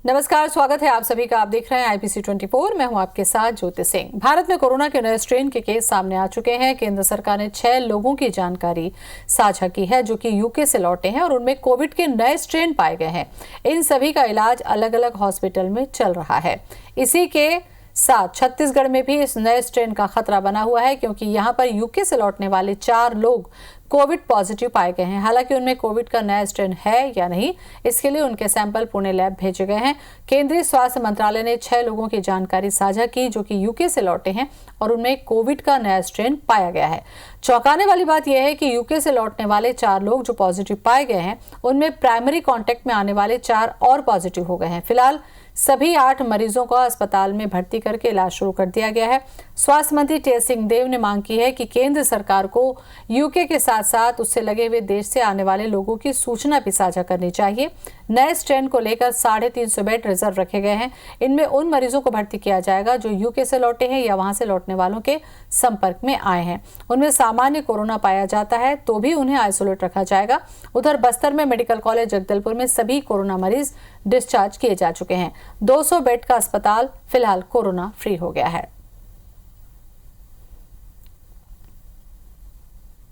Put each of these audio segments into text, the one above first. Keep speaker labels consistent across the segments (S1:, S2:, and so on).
S1: नमस्कार, स्वागत है आप सभी का। आप देख रहे हैं IPC 24। मैं हूं आपके साथ ज्योति सिंह। भारत में कोरोना के नए स्ट्रेन के केस सामने आ चुके हैं। केंद्र सरकार ने 6 लोगों की जानकारी साझा की है जो कि यूके से लौटे हैं और उनमें कोविड के नए स्ट्रेन पाए गए हैं। इन सभी का इलाज अलग अलग हॉस्पिटल में चल रहा है। इसी के साथ छत्तीसगढ़ में भी इस नए स्ट्रेन का खतरा बना हुआ है, क्योंकि यहां पर यूके से लौटने वाले 4 लोग कोविड पॉजिटिव पाए गए हैं। हालांकि उनमें कोविड का नया स्ट्रेन है या नहीं, इसके लिए उनके सैंपल पुणे लैब भेजे गए हैं। केंद्रीय स्वास्थ्य मंत्रालय ने 6 लोगों की जानकारी साझा की जो कि यूके से लौटे हैं और उनमें कोविड का नया स्ट्रेन पाया गया है। चौंकाने वाली बात यह है कि यूके से लौटने वाले 4 लोग जो पॉजिटिव पाए गए हैं, उनमें प्राइमरी कॉन्टेक्ट में आने वाले 4 और पॉजिटिव हो गए हैं। फिलहाल सभी 8 मरीजों को अस्पताल में भर्ती करके इलाज शुरू कर दिया गया है। स्वास्थ्य मंत्री टीएस सिंहदेव ने मांग की है कि केंद्र सरकार को यूके के साथ साथ उससे लगे हुए देश से आने वाले लोगों की सूचना भी साझा करनी चाहिए। नए स्ट्रेन को लेकर 350 बेड रिजर्व रखे गए हैं। इनमें उन मरीजों को भर्ती किया जाएगा जो यूके से लौटे हैं या वहां से लौटने वालों के संपर्क में आए हैं। उनमें सामान्य कोरोना पाया जाता है तो भी उन्हें आइसोलेट रखा जाएगा। उधर बस्तर में मेडिकल कॉलेज जगदलपुर में सभी कोरोना मरीज डिस्चार्ज किए जा चुके हैं। 200 बेड का अस्पताल फिलहाल कोरोना फ्री हो गया है।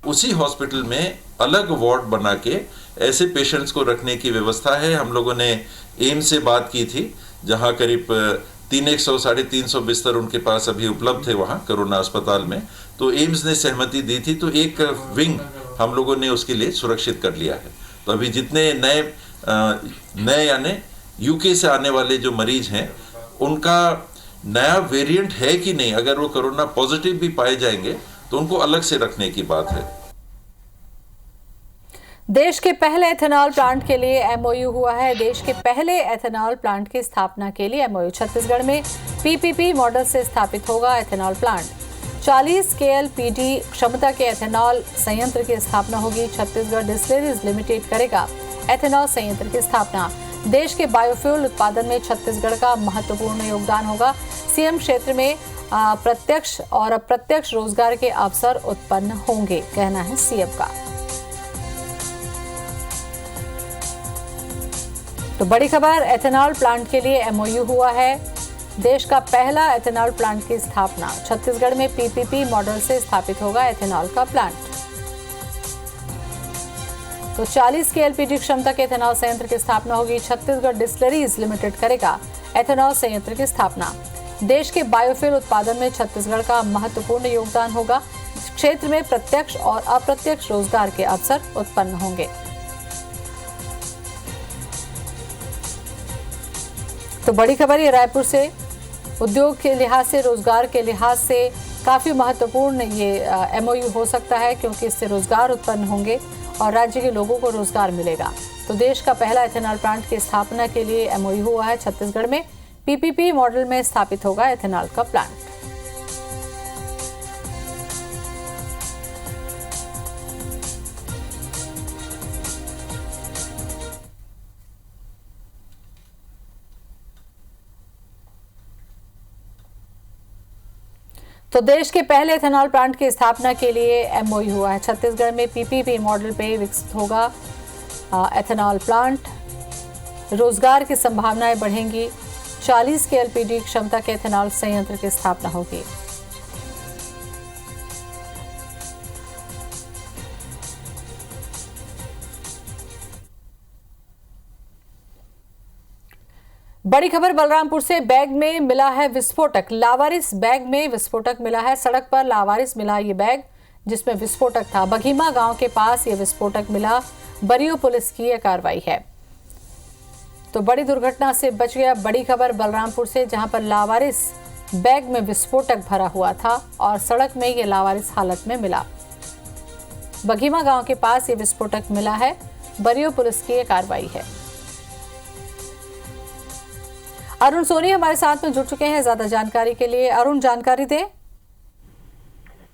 S2: उसी हॉस्पिटल में अलग वार्ड बना के ऐसे पेशेंट्स को रखने की व्यवस्था है। हम लोगों ने एम्स से बात की थी, जहां करीब 300-350 बिस्तर उनके पास अभी उपलब्ध थे वहां कोरोना अस्पताल में। तो एम्स ने सहमति दी थी, तो एक विंग हम लोगों ने उसके लिए सुरक्षित कर लिया है। तो अभी जितने नए यानी यूके से आने वाले जो मरीज हैं, उनका नया वेरिएंट है कि नहीं, अगर वो कोरोना पॉजिटिव भी पाए जाएंगे तो उनको अलग से रखने की बात है।
S1: देश के पहले एथेनॉल प्लांट के लिए MOU हुआ है। देश के पहले एथेनॉल प्लांट की स्थापना के लिए MOU। छत्तीसगढ़ में PPP मॉडल से स्थापित होगा एथेनॉल प्लांट। 40 KLPD क्षमता के एथेनॉल संयंत्र की स्थापना होगी। छत्तीसगढ़ डिस्टिलरीज लिमिटेड करेगा एथेनॉल संयंत्र की स्थापना। देश के बायोफ्यूल उत्पादन में छत्तीसगढ़ का महत्वपूर्ण योगदान होगा। CM क्षेत्र में प्रत्यक्ष और अप्रत्यक्ष रोजगार के अवसर उत्पन्न होंगे, कहना है CM का। तो बड़ी खबर, एथेनॉल प्लांट के लिए MOU हुआ है। देश का पहला एथेनॉल प्लांट की स्थापना। छत्तीसगढ़ में PPP मॉडल से स्थापित होगा एथेनॉल का प्लांट। तो 40 KLPD क्षमता के एथेनॉल संयंत्र की स्थापना होगी। छत्तीसगढ़ डिस्टिलरीज लिमिटेड करेगा एथेनॉल संयंत्र की स्थापना। देश के बायोफ्यूल उत्पादन में छत्तीसगढ़ का महत्वपूर्ण योगदान होगा। क्षेत्र में प्रत्यक्ष और अप्रत्यक्ष रोजगार के अवसर उत्पन्न होंगे। तो बड़ी खबर ये रायपुर से उद्योग के लिहाज से, रोजगार के लिहाज से काफी महत्वपूर्ण ये MOU हो सकता है, क्योंकि इससे रोजगार उत्पन्न होंगे और राज्य के लोगों को रोजगार मिलेगा। तो देश का पहला एथेनॉल प्लांट की स्थापना के लिए MOU हुआ है। छत्तीसगढ़ में PPP मॉडल में स्थापित होगा एथेनॉल का प्लांट। तो देश के पहले एथेनॉल प्लांट की स्थापना के लिए MOU हुआ है। छत्तीसगढ़ में PPP मॉडल पे विकसित होगा एथेनॉल प्लांट। रोजगार की संभावनाएं बढ़ेंगी। 40 KLPD क्षमता के एथेनॉल संयंत्र की स्थापना होगी। बड़ी खबर बलरामपुर से, बैग में मिला है विस्फोटक। लावारिस बैग में विस्फोटक मिला है। सड़क पर लावारिस मिला ये बैग जिसमें विस्फोटक था। बघीमा गांव के पास ये विस्फोटक मिला। बरियो पुलिस की यह कार्रवाई है। तो बड़ी दुर्घटना से बच गया। बड़ी खबर बलरामपुर से, जहां पर लावारिस बैग में विस्फोटक भरा हुआ था और सड़क में ये लावारिस हालत में मिला। बघीमा गांव के पास ये विस्फोटक मिला है। बरियो पुलिस की यह कार्रवाई है। अरुण सोनी हमारे साथ में जुड़ चुके हैं ज्यादा जानकारी के लिए। अरुण, जानकारी दें।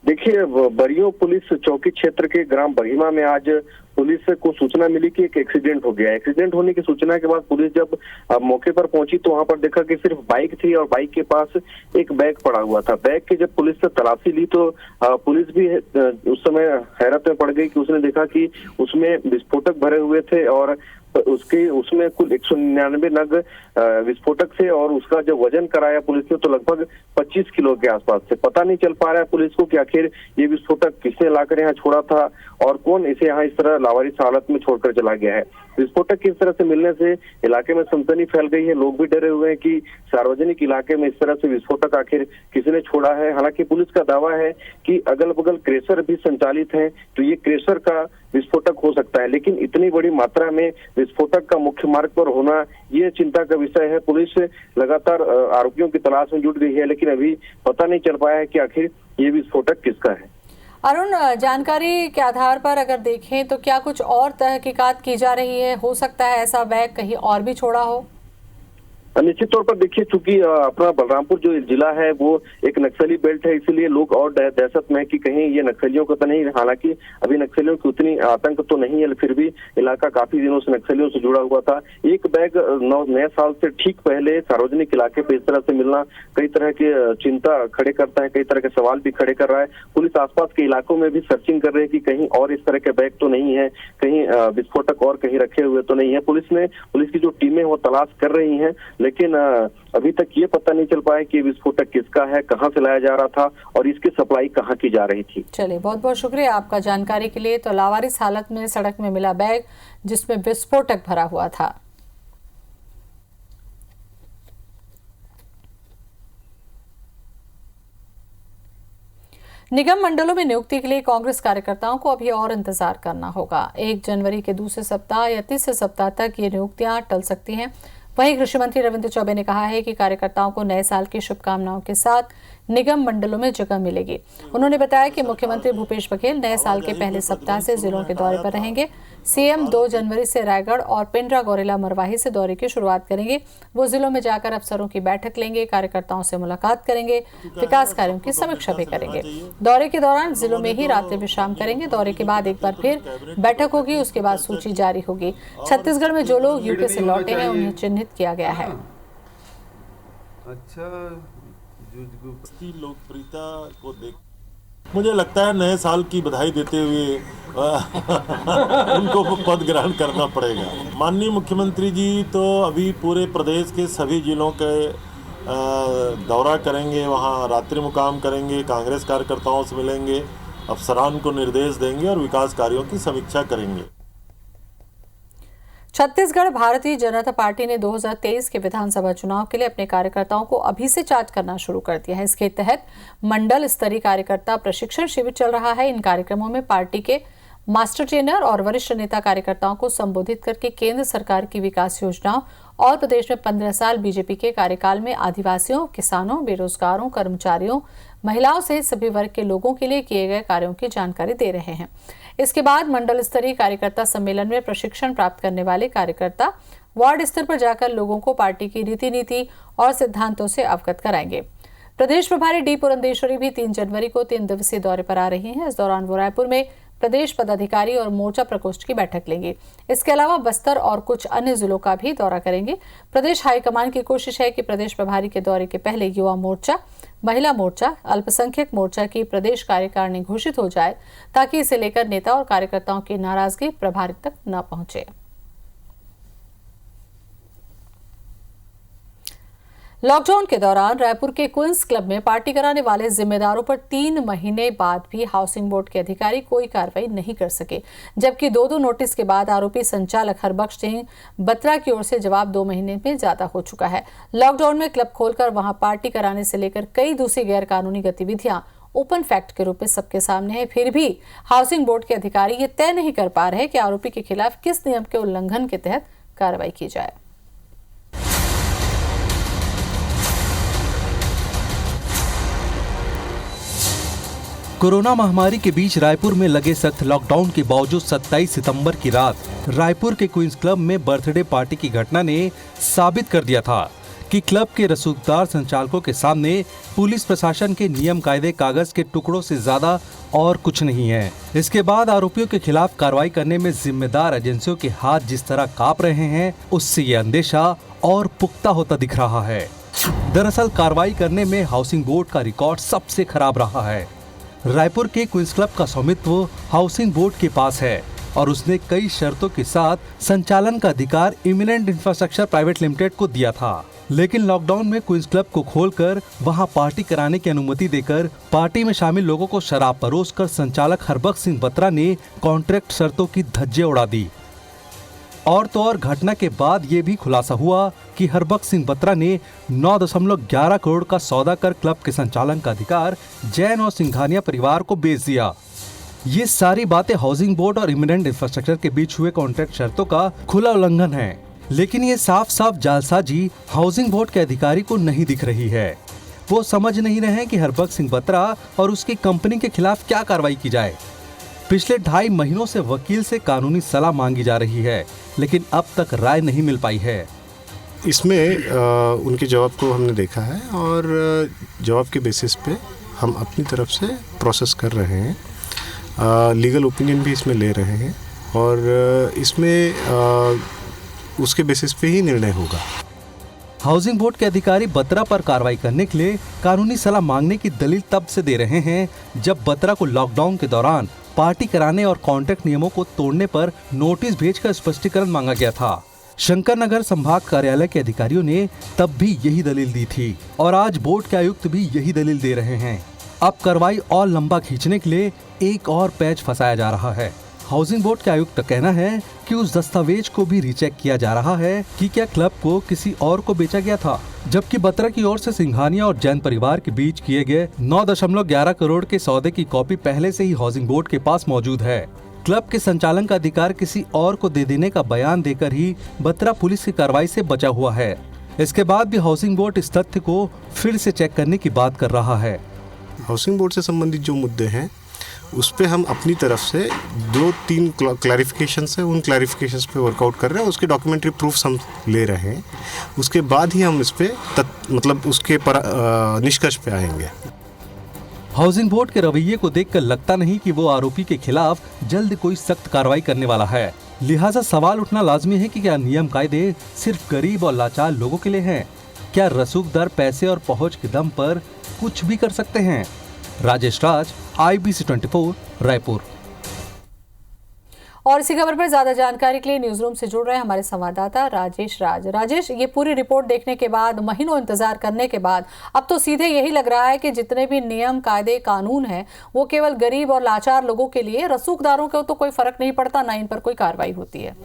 S3: देखिए, बरियो पुलिस चौकी क्षेत्र के ग्राम बघीमा में आज पुलिस को सूचना मिली कि एक एक्सीडेंट हो गया। एक्सीडेंट होने की सूचना के बाद पुलिस जब मौके पर पहुंची तो वहां पर देखा कि सिर्फ बाइक थी और बाइक के पास एक बैग पड़ा हुआ था। बैग के जब पुलिस ने तलाशी ली तो पुलिस भी उस समय हैरत में पड़ गई कि उसने देखा कि उसमें विस्फोटक भरे हुए थे और उसमें कुल 199 नग विस्फोटक से और उसका जो वजन कराया पुलिस ने तो लगभग 25 किलो के आसपास से। पता नहीं चल पा रहा है पुलिस को कि आखिर ये विस्फोटक किसने लाकर यहाँ छोड़ा था और कौन इसे यहाँ इस तरह लावारिस हालत में छोड़कर चला गया है। विस्फोटक की इस तरह से मिलने से इलाके में सनसनी फैल गई है। लोग भी डरे हुए हैं कि सार्वजनिक इलाके में इस तरह से विस्फोटक आखिर किसने छोड़ा है। हालांकि पुलिस का दावा है कि अगल बगल क्रेशर भी संचालित है, तो ये क्रेशर का विस्फोटक हो सकता है, लेकिन इतनी बड़ी मात्रा में विस्फोटक का मुख्य मार्ग पर होना ये चिंता का विषय है। पुलिस लगातार आरोपियों की तलाश में जुट गई है, लेकिन अभी पता नहीं चल पाया है कि आखिर ये विस्फोटक किसका है।
S1: अरुण, जानकारी के आधार पर अगर देखें तो क्या कुछ और तहकीकात की जा रही है? हो सकता है ऐसा बैग कहीं और भी छोड़ा हो?
S3: निश्चित तौर पर देखिए, चूंकि अपना बलरामपुर जो जिला है वो एक नक्सली बेल्ट है, इसलिए लोग और दहशत में कि कहीं ये नक्सलियों का तो नहीं। हालांकि अभी नक्सलियों की उतनी आतंक तो नहीं है, फिर भी इलाका काफी दिनों से नक्सलियों से जुड़ा हुआ था। एक बैग नए साल से ठीक पहले सार्वजनिक इलाके पे इस तरह से मिलना कई तरह की चिंता खड़े करता है, कई तरह के सवाल भी खड़े कर रहा है। पुलिस आसपास के इलाकों में भी सर्चिंग कर रही है कि कहीं और इस तरह के बैग तो नहीं है, कहीं विस्फोटक और कहीं रखे हुए तो नहीं है। पुलिस की जो टीमें वो तलाश कर रही है, लेकिन अभी तक ये पता नहीं चल पाया कि विस्फोटक किसका है, कहां से लाया जा रहा था और इसकी सप्लाई कहां की जा रही थी।
S1: चलिए, बहुत बहुत शुक्रिया आपका जानकारी के लिए। तो लावारिस हालत में सड़क में मिला बैग जिसमें विस्फोटक भरा हुआ था। निगम मंडलों में नियुक्ति के लिए कांग्रेस कार्यकर्ताओं को अभी और इंतजार करना होगा। 1 जनवरी के दूसरे सप्ताह या तीसरे सप्ताह तक ये नियुक्तियां टल सकती हैं। वहीं कृषि मंत्री रविंद्र चौबे ने कहा है कि कार्यकर्ताओं को नए साल की शुभकामनाओं के साथ निगम मंडलों में जगह मिलेगी। उन्होंने बताया कि मुख्यमंत्री भूपेश बघेल नए साल के पहले सप्ताह से जिलों के दौरे पर रहेंगे। सीएम 2 जनवरी से रायगढ़ और पिंडरा गौरेला मरवाही से दौरे की शुरुआत करेंगे। वो जिलों में जाकर अफसरों की बैठक लेंगे, कार्यकर्ताओं से मुलाकात करेंगे, विकास कार्यों की समीक्षा भी करेंगे। दौरे के दौरान जिलों में ही रात्रि विश्राम करेंगे। दौरे के बाद एक बार फिर बैठक होगी, उसके बाद सूची जारी होगी। छत्तीसगढ़ में जो लोग यूके से लौटे हैं उन्हें चिन्हित किया गया है।
S4: अच्छा, की लोकप्रियता को देख मुझे लगता है नए साल की बधाई देते हुए उनको पद ग्रहण करना पड़ेगा। माननीय मुख्यमंत्री जी तो अभी पूरे प्रदेश के सभी जिलों के दौरा करेंगे, वहाँ रात्रि मुकाम करेंगे, कांग्रेस कार्यकर्ताओं से मिलेंगे, अफसरान को निर्देश देंगे और विकास कार्यों की समीक्षा करेंगे।
S1: छत्तीसगढ़ भारतीय जनता पार्टी ने 2023 के विधानसभा चुनाव के लिए अपने कार्यकर्ताओं को अभी से चार्ज करना शुरू कर दिया है। इसके तहत मंडल स्तरीय कार्यकर्ता प्रशिक्षण शिविर चल रहा है। इन कार्यक्रमों में पार्टी के मास्टर ट्रेनर और वरिष्ठ नेता कार्यकर्ताओं को संबोधित करके केंद्र सरकार की विकास योजनाओं और प्रदेश में 15 साल बीजेपी के कार्यकाल में आदिवासियों, किसानों, बेरोजगारों, कर्मचारियों, महिलाओं सहित सभी वर्ग के लोगों के लिए किए गए कार्यों की जानकारी दे रहे हैं। इसके बाद मंडल स्तरीय कार्यकर्ता सम्मेलन में प्रशिक्षण प्राप्त करने वाले कार्यकर्ता वार्ड स्तर पर जाकर लोगों को पार्टी की रीति नीति और सिद्धांतों से अवगत कराएंगे। प्रदेश प्रभारी डी पुरंदेश्वरी भी 3 जनवरी को 3 दिवसीय दौरे पर आ रही हैं। इस दौरान वो रायपुर में प्रदेश पदाधिकारी और मोर्चा प्रकोष्ठ की बैठक लेंगे। इसके अलावा बस्तर और कुछ अन्य जिलों का भी दौरा करेंगे। प्रदेश हाईकमान की कोशिश है कि प्रदेश प्रभारी के दौरे के पहले युवा मोर्चा, महिला मोर्चा, अल्पसंख्यक मोर्चा की प्रदेश कार्यकारिणी घोषित हो जाए, ताकि इसे लेकर नेता और कार्यकर्ताओं की नाराजगी प्रभारी तक न पहुंचे। लॉकडाउन के दौरान रायपुर के क्वींस क्लब में पार्टी कराने वाले जिम्मेदारों पर 3 महीने बाद भी हाउसिंग बोर्ड के अधिकारी कोई कार्रवाई नहीं कर सके, जबकि 2 नोटिस के बाद आरोपी संचालक हरबख्श सिंह बत्रा की ओर से जवाब 2 महीने में ज्यादा हो चुका है। लॉकडाउन में क्लब खोलकर वहां पार्टी कराने से लेकर कई दूसरी गैर कानूनी गतिविधियां ओपन फैक्ट के रूप में सबके सामने है। फिर भी हाउसिंग बोर्ड के अधिकारी ये तय नहीं कर पा रहे कि आरोपी के खिलाफ किस नियम के उल्लंघन के तहत कार्रवाई की जाए।
S5: कोरोना महामारी के बीच रायपुर में लगे सख्त लॉकडाउन के बावजूद 27 सितंबर की रात रायपुर के क्वींस क्लब में बर्थडे पार्टी की घटना ने साबित कर दिया था कि क्लब के रसूखदार संचालकों के सामने पुलिस प्रशासन के नियम कायदे कागज के टुकड़ों से ज्यादा और कुछ नहीं है। इसके बाद आरोपियों के खिलाफ कार्रवाई करने में जिम्मेदार एजेंसियों के हाथ जिस तरह कांप रहे हैं, उससे ये अंदेशा और पुख्ता होता दिख रहा है। दरअसल कार्रवाई करने में हाउसिंग बोर्ड का रिकॉर्ड सबसे खराब रहा है। रायपुर के क्वींस क्लब का स्वामित्व हाउसिंग बोर्ड के पास है। और उसने कई शर्तों के साथ संचालन का अधिकार इमिनेंट इंफ्रास्ट्रक्चर प्राइवेट लिमिटेड को दिया था। लेकिन लॉकडाउन में क्वींस क्लब को खोलकर वहां पार्टी कराने की अनुमति देकर पार्टी में शामिल लोगों को शराब परोसकर संचालक हरबख्श सिंह बत्रा ने कॉन्ट्रैक्ट शर्तों की धज्जियां उड़ा दी। और तो और घटना के बाद ये भी खुलासा हुआ कि हरबख्श सिंह बत्रा ने 9.11 करोड़ का सौदा कर क्लब के संचालन का अधिकार जैन और सिंघानिया परिवार को बेच दिया। ये सारी बातें हाउसिंग बोर्ड और इमिनेंट इंफ्रास्ट्रक्चर के बीच हुए कॉन्ट्रैक्ट शर्तों का खुला उल्लंघन है। लेकिन ये साफ साफ जालसाजी हाउसिंग बोर्ड के अधिकारी को नहीं दिख रही है। वो समझ नहीं रहे हैं कि हरबख्श सिंह बत्रा और उसकी कंपनी के खिलाफ क्या कार्रवाई की जाए। पिछले 2.5 महीनों से वकील से कानूनी सलाह मांगी जा रही है, लेकिन अब तक राय नहीं मिल पाई है।
S6: इसमें उनके जवाब को हमने देखा है और जवाब के बेसिस पे हम अपनी तरफ से प्रोसेस कर रहे हैं, लीगल ओपिनियन भी इसमें ले रहे हैं और इसमें उसके बेसिस पे ही निर्णय होगा।
S5: हाउसिंग बोर्ड के अधिकारी बत्रा पर कार्रवाई करने के लिए कानूनी सलाह मांगने की दलील तब से दे रहे हैं जब बत्रा को लॉकडाउन के दौरान पार्टी कराने और कॉन्ट्रैक्ट नियमों को तोड़ने पर नोटिस भेजकर स्पष्टीकरण मांगा गया था। शंकर नगर संभाग कार्यालय के अधिकारियों ने तब भी यही दलील दी थी और आज बोर्ड के आयुक्त भी यही दलील दे रहे हैं। अब कार्रवाई और लंबा खींचने के लिए एक और पैच फंसाया जा रहा है। हाउसिंग बोर्ड के आयुक्त का कहना है कि उस दस्तावेज को भी रीचेक किया जा रहा है कि क्या क्लब को किसी और को बेचा गया था, जबकि बत्रा की ओर से सिंघानिया और जैन परिवार के बीच किए गए 9.11 करोड़ के सौदे की कॉपी पहले से ही हाउसिंग बोर्ड के पास मौजूद है। क्लब के संचालन का अधिकार किसी और को दे देने का बयान देकर ही बत्रा पुलिस की कार्रवाई से बचा हुआ है। इसके बाद भी हाउसिंग बोर्ड इस तथ्य को फिर से चेक करने की बात कर रहा है।
S6: हाउसिंग बोर्ड से संबंधित जो मुद्दे हैं उस पे हम अपनी तरफ से 2-3 क्लैरिफिकेशंस है, उन क्लैरिफिकेशंस पे वर्कआउट कर रहे हैं, उसके डॉक्यूमेंट्री प्रूफ्स हम ले रहे हैं। उसके बाद ही हम इस पे मतलब उसके निष्कर्ष पे आएंगे।
S5: हाउसिंग बोर्ड के रवैये को देखकर लगता नहीं कि वो आरोपी के खिलाफ जल्द कोई सख्त कार्रवाई करने वाला है। लिहाजा सवाल उठना लाजमी है कि क्या नियम कायदे सिर्फ गरीब और लाचार लोगों के लिए हैं? क्या रसूखदार पैसे और पहुंच के दम पर कुछ भी कर सकते हैं? राजेश राज, IBC 24, रायपुर।
S1: और इसी खबर पर ज्यादा जानकारी के लिए न्यूज रूम से जुड़ रहे हैं हमारे संवाददाता राजेश राज। राजेश, ये पूरी रिपोर्ट देखने के बाद, महीनों इंतजार करने के बाद अब तो सीधे यही लग रहा है कि जितने भी नियम कायदे कानून हैं वो केवल गरीब और लाचार लोगों के लिए, रसूखदारों को तो कोई फर्क नहीं पड़ता, ना इन पर कोई कार्रवाई होती है।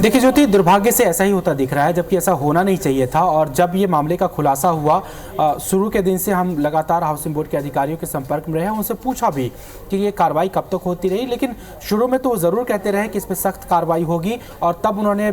S7: देखिए ज्योति, दुर्भाग्य से ऐसा ही होता दिख रहा है, जबकि ऐसा होना नहीं चाहिए था। और जब ये मामले का खुलासा हुआ, शुरू के दिन से हम लगातार हाउसिंग बोर्ड के अधिकारियों के संपर्क में रहे, उनसे पूछा भी कि ये कार्रवाई कब तक होती रही, लेकिन शुरू में तो ज़रूर कहते रहे कि इस पर सख्त कार्रवाई होगी। और तब उन्होंने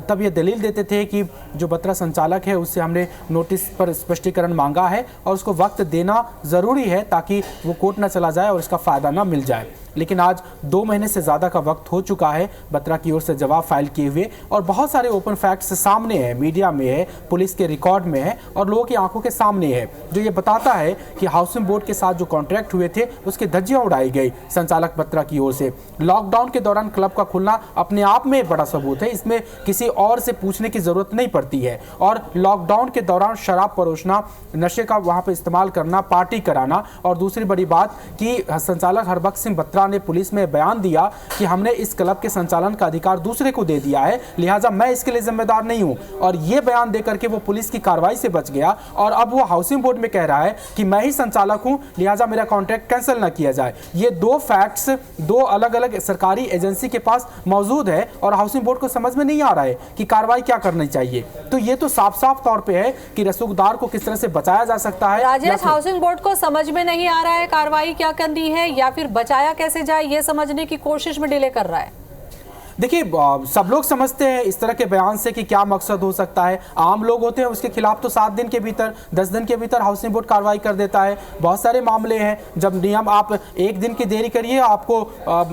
S7: तब ये दलील देते थे कि जो बत्रा संचालक है उससे हमने नोटिस पर स्पष्टीकरण मांगा है और उसको वक्त देना ज़रूरी है ताकि वो कोर्ट ना चला जाए और इसका फ़ायदा ना मिल जाए। लेकिन आज 2 महीने से ज़्यादा का वक्त हो चुका है बत्रा की ओर से जवाब फाइल किए हुए, और बहुत सारे ओपन फैक्ट्स सामने हैं, मीडिया में है, पुलिस के रिकॉर्ड में है और लोगों की आंखों के सामने है, जो ये बताता है कि हाउसिंग बोर्ड के साथ जो कॉन्ट्रैक्ट हुए थे उसकी धज्जियां उड़ाई गई संचालक बत्रा की ओर से। लॉकडाउन के दौरान क्लब का खुलना अपने आप में बड़ा सबूत है, इसमें किसी और से पूछने की जरूरत नहीं पड़ती है। और लॉकडाउन के दौरान शराब परोसना, नशे का वहां पर इस्तेमाल करना, पार्टी कराना, और दूसरी बड़ी बात कि संचालक हरबख्श सिंह बत्रा ने पुलिस में बयान दिया कि हमने इस क्लब के संचालन का अधिकार दूसरे को दे दिया है, लिहाजा मैं इसके लिए जिम्मेदार नहीं हूं। और ये बयान देकर के वो पुलिस की कार्रवाई से बच गया और अब वो हाउसिंग बोर्ड में कह रहा है कि मैं ही संचालक हूं, लिहाजा मेरा कॉन्ट्रैक्ट कैंसिल ना किया जाए। ये 2 फैक्ट्स 2 अलग अलग सरकारी एजेंसी के पास मौजूद है और हाउसिंग बोर्ड को समझ में नहीं आ रहा है कि कार्रवाई क्या करनी चाहिए। तो ये तो साफ साफ तौर पे है कि रसूखदार को किस तरह से बचाया जा सकता है।
S1: राजेश, हाउसिंग बोर्ड को समझ में नहीं आ रहा है कार्रवाई क्या करनी है या फिर बचाया कैसे जाए, ये समझने की कोशिश में डिले कर रहा है।
S7: देखिए, सब लोग समझते हैं इस तरह के बयान से कि क्या मकसद हो सकता है। आम लोग होते हैं उसके खिलाफ तो 7 दिन के भीतर, 10 दिन के भीतर हाउसिंग बोर्ड कार्रवाई कर देता है। बहुत सारे मामले हैं जब नियम आप 1 दिन की देरी करिए आपको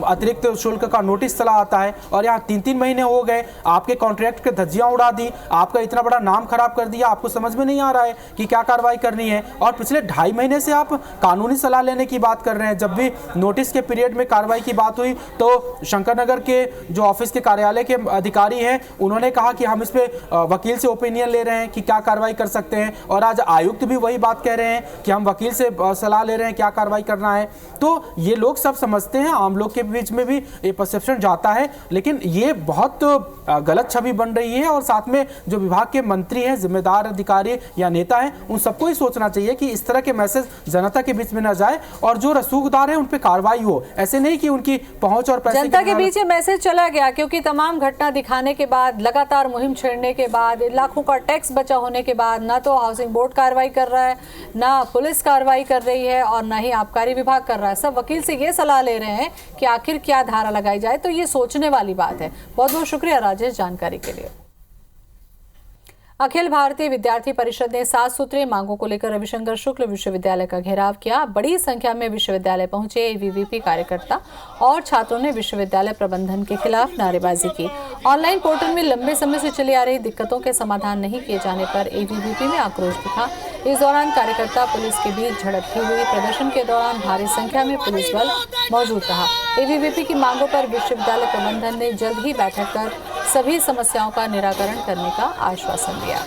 S7: अतिरिक्त शुल्क का नोटिस चला आता है, और यहाँ 3-3 महीने हो गए, आपके कॉन्ट्रैक्ट के धज्जियां उड़ा दी, आपका इतना बड़ा नाम खराब कर दिया, आपको समझ में नहीं आ रहा है कि क्या कार्रवाई करनी है। और पिछले 2.5 महीने से आप कानूनी सलाह लेने की बात कर रहे हैं। जब भी नोटिस के पीरियड में कार्रवाई की बात हुई तो शंकर नगर के जो ऑफिस के कार्यालय के अधिकारी हैं, उन्होंने कहा कि हम इस पे वकील से ओपिनियन ले रहे हैं कि क्या कार्रवाई कर सकते हैं, और आज आयुक्त भी वही बात कह रहे हैं कि हम वकील से सलाह ले रहे हैं क्या कार्रवाई करना है। तो ये लोग सब समझते हैं, आम लोग के बीच में भी ये परसेप्शन जाता है, लेकिन ये बहुत गलत छवि बन रही है। और साथ में जो विभाग के मंत्री हैं, जिम्मेदार अधिकारी या नेता हैं, उन सबको ही सोचना चाहिए कि इस तरह के मैसेज जनता के बीच में न जाए और जो रसूखदार है उन पे कार्रवाई हो। ऐसे नहीं कि उनकी पहुंच और पैसे
S1: जनता के बीच ये मैसेज चला गया, क्योंकि तमाम घटना दिखाने के बाद, लगातार मुहिम छेड़ने के बाद, लाखों का टैक्स बचा होने के बाद ना तो हाउसिंग बोर्ड कार्रवाई कर रहा है, ना पुलिस कार्रवाई कर रही है और ना ही आबकारी विभाग कर रहा है। सब वकील से ये सलाह ले रहे हैं कि आखिर क्या धारा लगाई जाए। तो ये सोचने वाली बात है। बहुत बहुत शुक्रिया राजेश जानकारी के लिए। अखिल भारतीय विद्यार्थी परिषद ने 7 सूत्रीय मांगों को लेकर रविशंकर शुक्ल विश्वविद्यालय का घेराव किया। बड़ी संख्या में विश्वविद्यालय पहुंचे एबीवीपी कार्यकर्ता और छात्रों ने विश्वविद्यालय प्रबंधन के खिलाफ नारेबाजी की। ऑनलाइन पोर्टल में लंबे समय से चली आ रही दिक्कतों के समाधान नहीं किए जाने पर एबीवीपी में आक्रोश दिखा। इस दौरान कार्यकर्ता पुलिस के बीच झड़प भी हुई। प्रदर्शन के दौरान भारी संख्या में पुलिस बल मौजूद रहा। एबीवीपी की मांगों पर विश्वविद्यालय प्रबंधन ने जल्द ही बैठक कर सभी समस्याओं का निराकरण करने का आश्वासन दिया।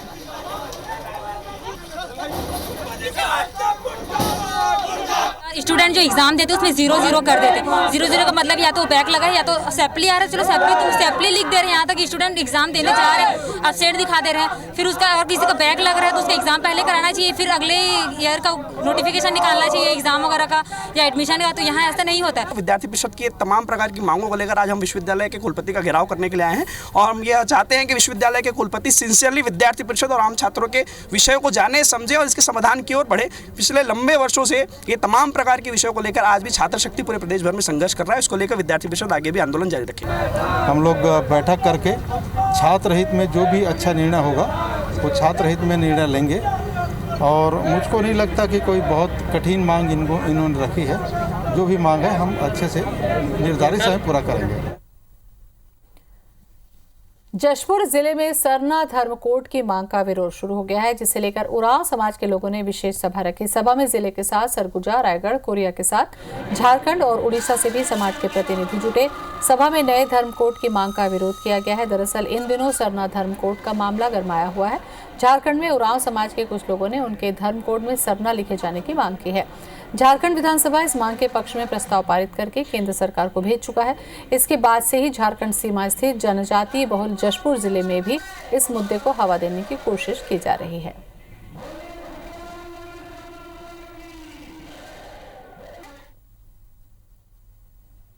S8: स्टूडेंट जो एग्जाम देते उसमें 0-0 कर देते। 0-0 का मतलब या तो बैक लगा है या तो सैपली आ रहा है। चलो सैपली लिख दे रहे हैं, यहाँ तक स्टूडेंट एग्जाम देने जा रहे हैं, अपसेट दिखा दे रहे हैं। फिर उसका और किसी का बैक लग रहा है तो उसका एग्जाम पहले कराना चाहिए, फिर अगले ईयर का नोटिफिकेशन निकालना चाहिए एग्जाम वगैरह का या एडमिशन का। तो यहाँ ऐसा नहीं होता है।
S9: विद्यार्थी परिषद की तमाम प्रकार की मांगों को लेकर आज हम विश्वविद्यालय के कुलपति का घेराव करने के लिए आए हैं और हम ये चाहते हैं कि विश्वविद्यालय के कुलपति सिंसियरली विद्यार्थी परिषद और आम छात्रों के विषयों को जाने, समझे और इसके समाधान की ओर बढ़े। पिछले लंबे वर्षों से ये तमाम प्रकार के विषयों को लेकर आज भी छात्र शक्ति पूरे प्रदेश भर में संघर्ष कर रहा है। इसको लेकर विद्यार्थी परिषद आगे भी आंदोलन जारी रखेगा।
S10: हम लोग बैठक करके छात्र हित में जो भी अच्छा निर्णय होगा वो छात्र हित में निर्णय लेंगे और मुझको नहीं लगता कि कोई बहुत कठिन मांग इन्होंने रखी है। जो भी मांग है हम अच्छे से निर्धारित समय पूरा करेंगे।
S1: जशपुर जिले में सरना धर्म कोड की मांग का विरोध शुरू हो गया है, जिसे लेकर उरांव समाज के लोगों ने विशेष सभा रखी। सभा में जिले के साथ सरगुजा, रायगढ़, कोरिया के साथ झारखंड और उड़ीसा से भी समाज के प्रतिनिधि जुटे। सभा में नए धर्म कोड की मांग का विरोध किया गया है। दरअसल इन दिनों सरना धर्म कोड का मामला गरमाया हुआ है। झारखंड में उरांव समाज के कुछ लोगों ने उनके धर्म कोड में सरना लिखे जाने की मांग की है। झारखंड विधानसभा इस मांग के पक्ष में प्रस्ताव पारित करके केंद्र सरकार को भेज चुका है। इसके बाद से ही झारखंड सीमा स्थित जनजातीय बहुल जशपुर जिले में भी इस मुद्दे को हवा देने की कोशिश की जा रही है।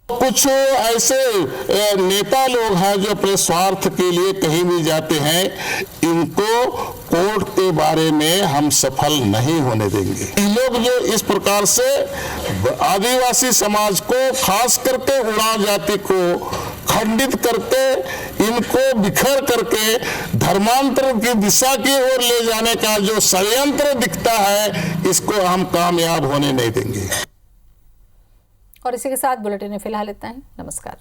S11: कुछ ऐसे नेता लोग हैं जो अपने स्वार्थ के लिए कहीं भी जाते हैं, इनको कोर्ट के बारे में हम सफल नहीं होने देंगे। ये लोग जो इस प्रकार से आदिवासी समाज को, खास करके उरांव जाति को खंडित करके, इनको बिखर करके धर्मांतर की दिशा की ओर ले जाने का जो षड्यंत्र दिखता है, इसको हम कामयाब होने नहीं देंगे।
S1: और इसी के साथ बुलेटिन में फिलहाल इतना ही। नमस्कार।